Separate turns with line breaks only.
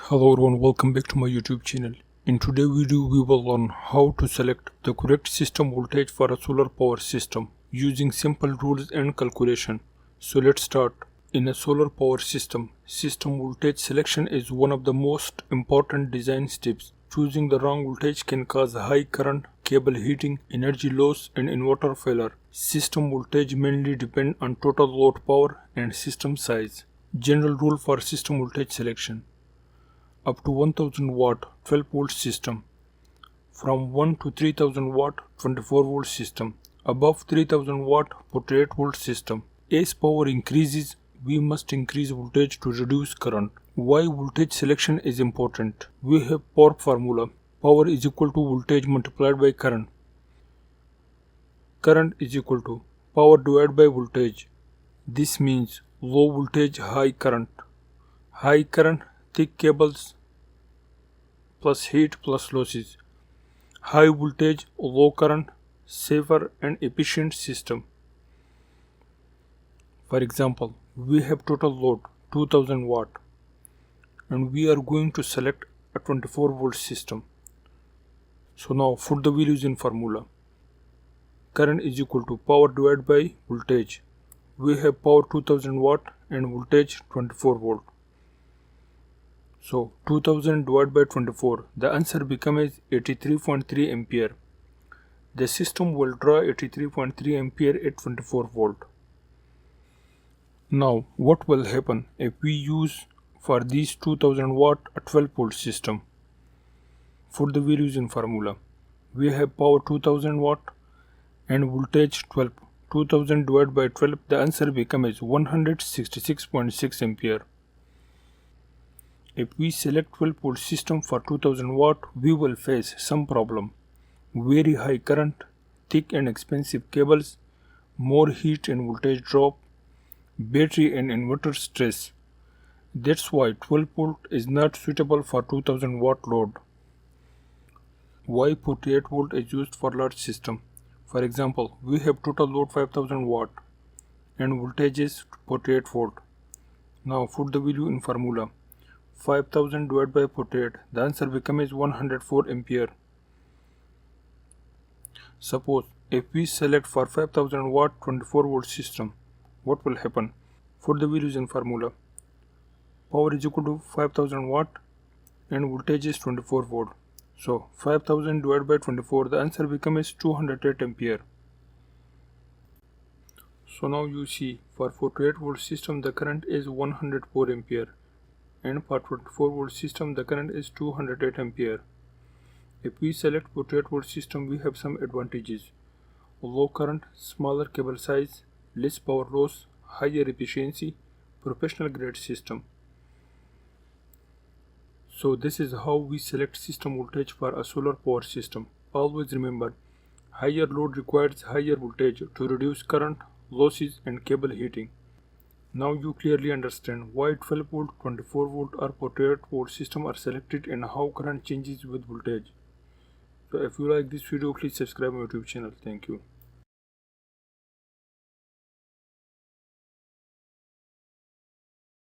Hello everyone, welcome back to my YouTube channel. In today's video we will learn how to select the correct system voltage for a solar power system using simple rules and calculation. So let's start. In a solar power system, system voltage selection is one of the most important design steps. Choosing the wrong voltage can cause high current, cable heating, energy loss and inverter failure. System voltage mainly depend on total load power and system size. General rule for system voltage selection. Up to 1000 watt 12 volt system, from 1 to 3000 watt 24 volt system, above 3000 watt 48 volt system. As power increases, we must increase voltage to reduce current. Why voltage selection is important? We have power formula. Power is equal to voltage multiplied by current. Current is equal to power divided by voltage. This means low voltage, high current. High current, thick cables plus heat plus losses. High voltage, low current, safer and efficient system. For example, we have total load 2000 watt and we are going to select a 24 volt system. So now put the values in formula. Current is equal to power divided by voltage. We have power 2000 watt and voltage 24 volt. So 2000 divided by 24, the answer becomes 83.3 ampere. The system will draw 83.3 ampere at 24 volt. Now what will happen if we use for these 2000 watt a 12 volt system? Put the values in formula. We have power 2000 watt and voltage 12. 2000 divided by 12, the answer becomes 166.6 ampere. If we select 12 volt system for 2000 watt, we will face some problem. Very high current, thick and expensive cables, more heat and voltage drop, battery and inverter stress. That's why 12 volt is not suitable for 2000 watt load. Why 48 volt is used for large system? For example, we have total load 5000 watt and voltage is 48 volt. Now put the value in formula. 5000 divided by 48, the answer becomes 104 ampere. Suppose if we select for 5000 watt 24 volt system, what will happen? Put the values in formula. Power is equal to 5000 watt and voltage is 24 volt. So 5000 divided by 24, the answer becomes 208 ampere. So now you see, for 48 volt system the current is 104 ampere. And for 24 volt system the current is 208 ampere. If we select 48 volt system, we have some advantages. Low current, smaller cable size, less power loss, higher efficiency, professional grade system. So this is how we select system voltage for a solar power system. Always remember, higher load requires higher voltage to reduce current, losses and cable heating. Now you clearly understand why 12 volt, 24 volt or 48 volt system are selected and how current changes with voltage. So if you like this video, please subscribe my YouTube channel. Thank you.